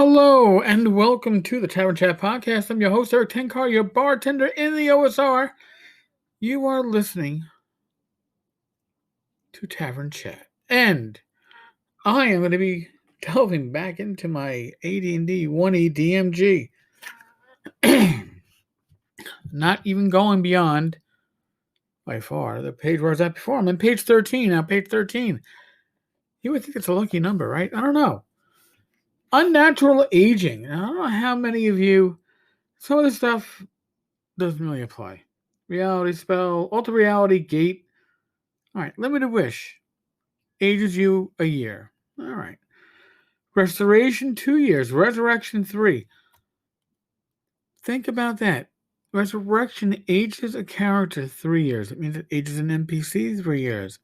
Hello and welcome to the Tavern Chat Podcast. I'm your host, Eric Tenkar, your bartender in the OSR. You are listening to Tavern Chat. And I am going to be delving back into my AD&D 1E DMG. Not even going beyond, by far, the page where I was at before. I'm on page 13 now. Page 13. You would think it's a lucky number, right? I don't know. Unnatural aging. I don't know how many of you, some of this stuff doesn't really apply. Reality spell, alter reality, gate. All right, limited wish. Ages you a year. All right. Restoration 2 years. Resurrection 3. Think about that. Resurrection ages a character 3 years. It means it ages an NPC 3 years.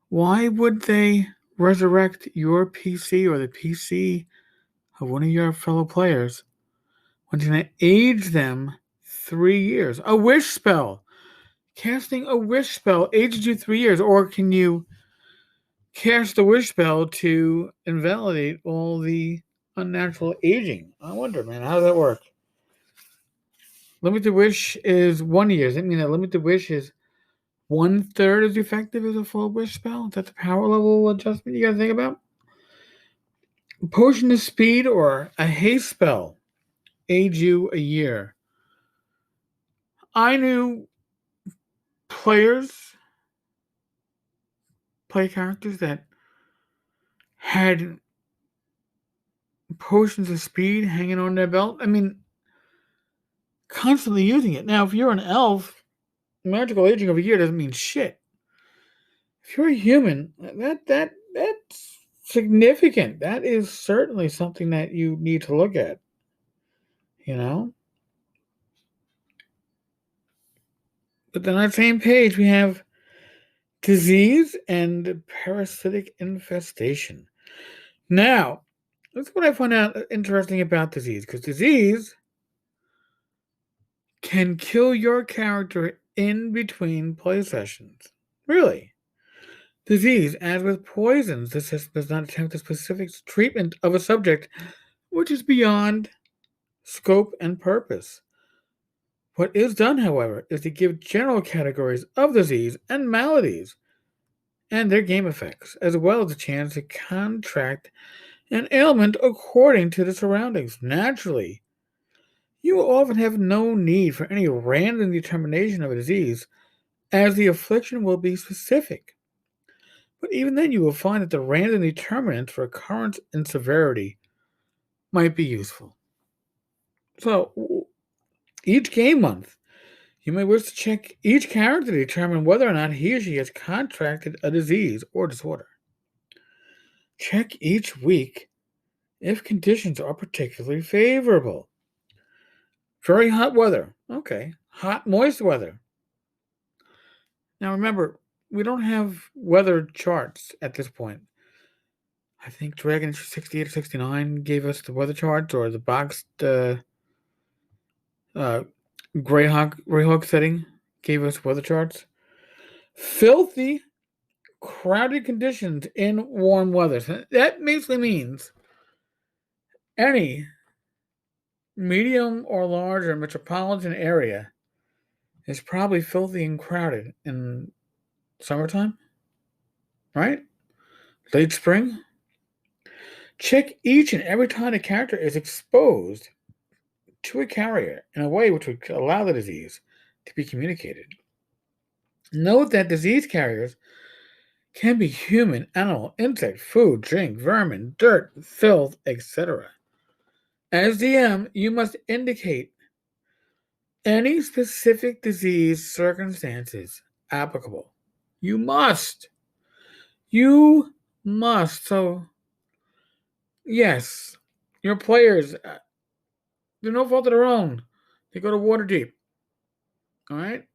Why would they resurrect your PC or the PC of one of your fellow players when it's going to age them 3 years? A wish spell. Casting a wish spell ages you 3 years. Or can you cast the wish spell to invalidate all the unnatural aging? I wonder, man, how does that work? Limited wish is 1 year. Does that mean that limited wish is 1/3 as effective as a full wish spell? Is that the power level adjustment you gotta think about? Potion of speed or a haste spell age you a year. I knew play characters that had potions of speed hanging on their belt. I mean, constantly using it. Now, if you're an elf, magical aging of a year doesn't mean shit. If you're a human, that's significant. That is certainly something that you need to look at. You know? But then on that same page, we have disease and parasitic infestation. Now, that's what I find out interesting about disease, because disease can kill your character in between play sessions. Really. Disease, as with poisons, the system does not attempt the specific treatment of a subject which is beyond scope and purpose. What is done, however, is to give general categories of disease and maladies and their game effects, as well as a chance to contract an ailment according to the surroundings. Naturally, you will often have no need for any random determination of a disease, as the affliction will be specific. But even then, you will find that the random determinants for occurrence and severity might be useful. So, each game month, you may wish to check each character to determine whether or not he or she has contracted a disease or disorder. Check each week if conditions are particularly favorable. Very hot weather. Okay. Hot, moist weather. Now remember, we don't have weather charts at this point. I think Dragon 68 or 69 gave us the weather charts, or the boxed Greyhawk setting gave us weather charts. Filthy, crowded conditions in warm weather. So that basically means any medium or large or metropolitan area is probably filthy and crowded in summertime, right? Late spring. Check each and every time a character is exposed to a carrier in a way which would allow the disease to be communicated. Note that disease carriers can be human, animal, insect, food, drink, vermin, dirt, filth, etc. As DM, you must indicate any specific disease circumstances applicable. You must. You must. So, yes, your players, they're no fault of their own. They go to Waterdeep. All right?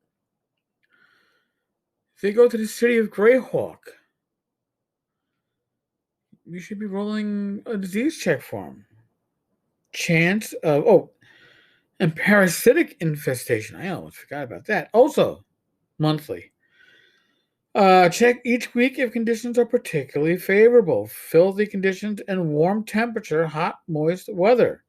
If they go to the city of Greyhawk, you should be rolling a disease check for them. Chance of, and parasitic infestation. I almost forgot about that. Also, monthly. Check each week if conditions are particularly favorable. Filthy conditions and warm temperature, hot, moist weather.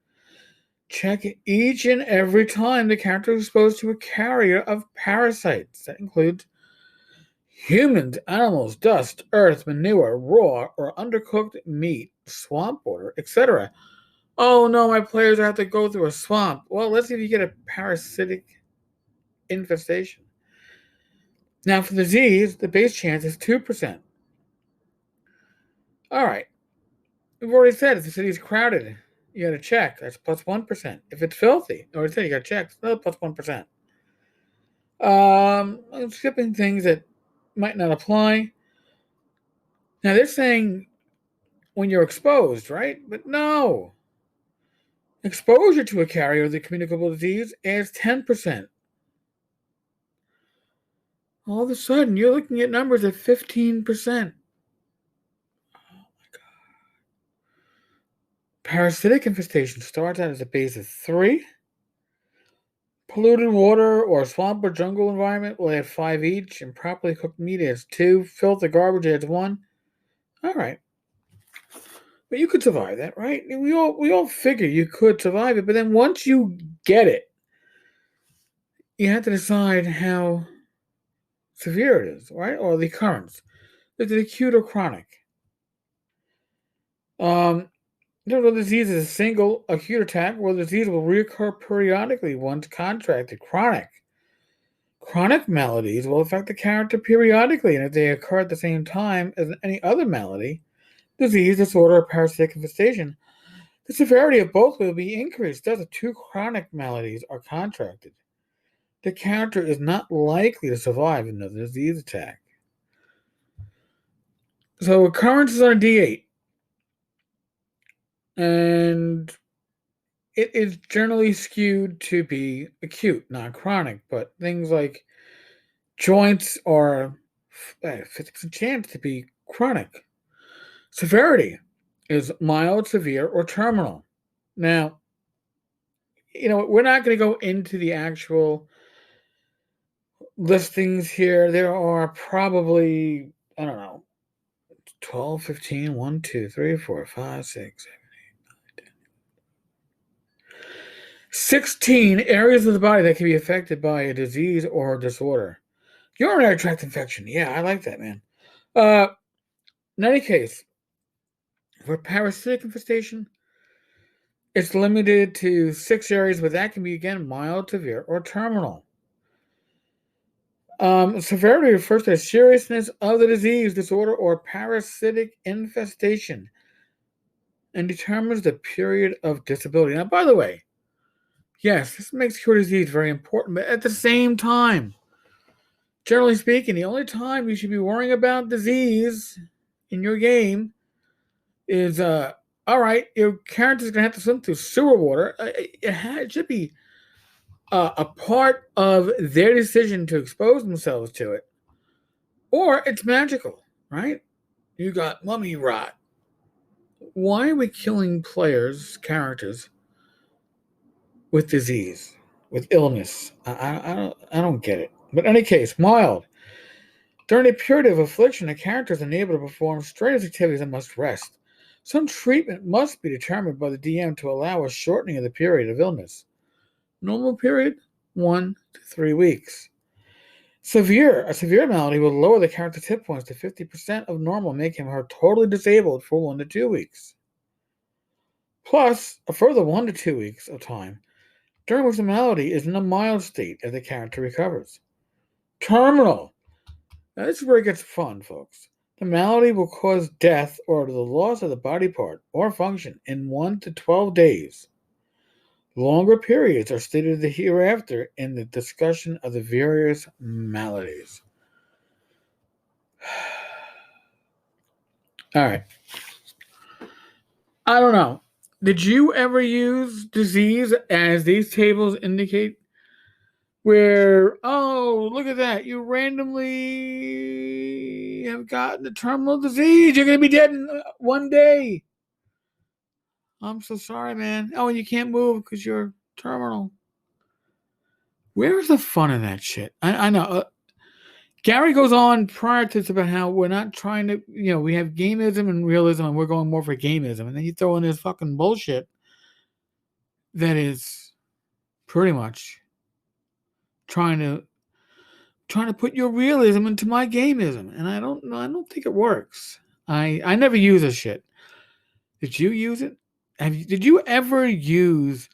Check each and every time the character is exposed to a carrier of parasites. That includes humans, animals, dust, earth, manure, raw or undercooked meat, swamp water, etc. Oh no, my players have to go through a swamp. Well, let's see if you get a parasitic infestation. Now, for disease, the base chance is 2%. All right. We've already said if the city is crowded, you got to check. That's plus 1%. If it's filthy, already said you got to check. It's another plus 1%. I'm skipping things that might not apply. Now they're saying when you're exposed, right? But no. Exposure to a carrier of the communicable disease adds 10%. All of a sudden, you're looking at numbers at 15%. Parasitic infestation starts out as a base of 3. Polluted water or swamp or jungle environment will add 5 each, and properly cooked meat adds 2. Filth or garbage adds 1. All right. But you could survive that, right? We all figure you could survive it, but then once you get it, you have to decide how severe it is, right? Or the occurrence. Is it acute or chronic? The disease is a single acute attack where the disease will reoccur periodically once contracted. Chronic maladies will affect the character periodically, and if they occur at the same time as any other malady, disease, disorder, or parasitic infestation, the severity of both will be increased. Thus, if 2 chronic maladies are contracted, the character is not likely to survive another disease attack. So, occurrences are D8. And it is generally skewed to be acute, not chronic, but things like joints are 50% chance to be chronic. Severity is mild, severe, or terminal. Now, we're not going to go into the actual listings here. There are probably, I don't know, 12, 15, 1, 2, 3, 4, 5, 6, 7, 16 areas of the body that can be affected by a disease or disorder. Urinary tract infection. Yeah, I like that, man. In any case, for parasitic infestation, it's limited to 6 areas, but that can be, again, mild, severe, or terminal. Severity refers to the seriousness of the disease, disorder, or parasitic infestation and determines the period of disability. Now, by the way, yes, this makes cure disease very important, but at the same time, generally speaking, the only time you should be worrying about disease in your game is, all right, your character's going to have to swim through sewer water. It should be a part of their decision to expose themselves to it. Or it's magical, right? You got mummy rot. Why are we killing characters, with disease, with illness? I don't get it. But in any case, mild. During a period of affliction, a character is unable to perform strenuous activities and must rest. Some treatment must be determined by the DM to allow a shortening of the period of illness. Normal period, 1 to 3 weeks. A severe malady will lower the character's hit points to 50% of normal, making her totally disabled for 1 to 2 weeks. Plus, a further 1 to 2 weeks of time, during which the malady is in a mild state as the character recovers. Terminal. Now, this is where it gets fun, folks. The malady will cause death or the loss of the body part or function in 1 to 12 days. Longer periods are stated hereafter in the discussion of the various maladies. All right. I don't know. Did you ever use disease as these tables indicate? Where, oh, look at that. You randomly have gotten a terminal disease. You're going to be dead in 1 day. I'm so sorry, man. Oh, and you can't move because you're terminal. Where's the fun in that shit? I know. Gary goes on prior to this about how we're not trying to, we have gamism and realism, and we're going more for gamism. And then you throw in this fucking bullshit that is pretty much trying to put your realism into my gamism. And I don't know. I don't think it works. I never use this shit. Did you use it? Did you ever use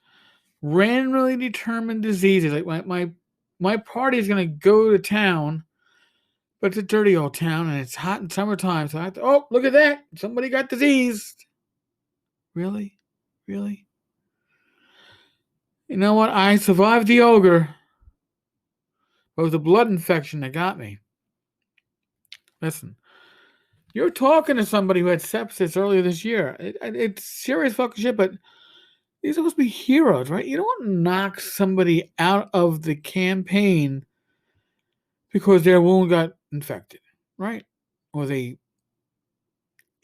randomly determined diseases? Like my party is gonna go to town, but it's a dirty old town and it's hot in summertime. So oh, look at that. Somebody got diseased. Really? Really? You know what? I survived the ogre. But it was a blood infection that got me. Listen, you're talking to somebody who had sepsis earlier this year. It's serious fucking shit, but these are supposed to be heroes, right? You don't knock somebody out of the campaign because their wound got infected, right? Or they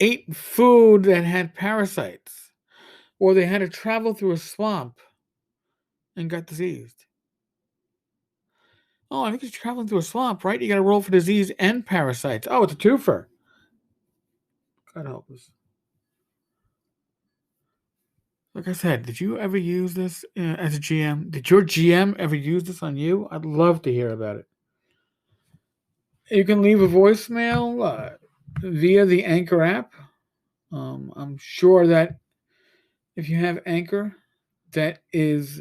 ate food that had parasites, or they had to travel through a swamp and got diseased. Oh, I think you're traveling through a swamp, right? You got to roll for disease and parasites. Oh, it's a twofer. God help us. Like I said, did you ever use this as a GM? Did your GM ever use this on you? I'd love to hear about it. You can leave a voicemail via the Anchor app. I'm sure that if you have Anchor, that is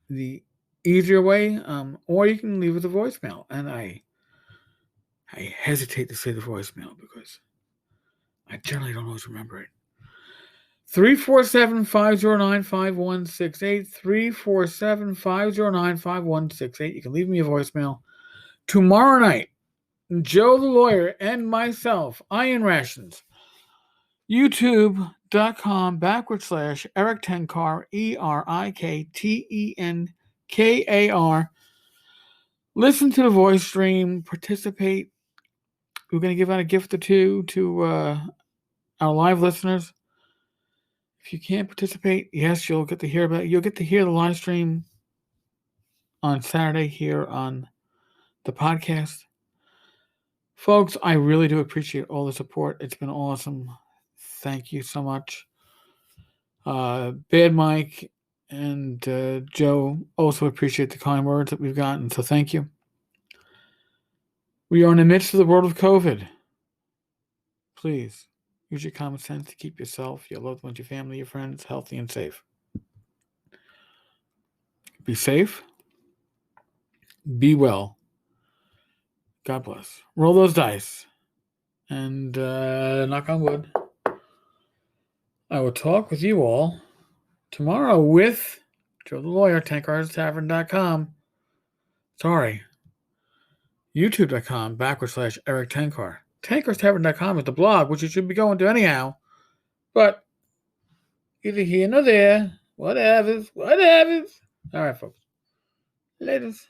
the easier way. Or you can leave us a voicemail. And I hesitate to say the voicemail because I generally don't always remember it. 347-509-5168. 347-509-5168. You can leave me a voicemail. Tomorrow night, Joe the lawyer and myself, Iron Rations, youtube.com/Eric Tenkar, ErikTenkar. Listen to the voice stream, participate. We're going to give out a gift or two to our live listeners. If you can't participate, yes, you'll get to hear about it. You'll get to hear the live stream on Saturday here on the podcast. Folks, I really do appreciate all the support. It's been awesome. Thank you so much. Bad Mike and Joe also appreciate the kind words that we've gotten, so thank you. We are in the midst of the world of COVID. Please use your common sense to keep yourself, your loved ones, your family, your friends healthy and safe. Be safe. Be well. God bless. Roll those dice. And knock on wood. I will talk with you all tomorrow with Joe the Lawyer, TankarsTavern.com. Sorry. YouTube.com/Eric Tenkar. TankarsTavern.com is the blog, which you should be going to anyhow. But either here nor there. Whatever. All right, folks. Laters.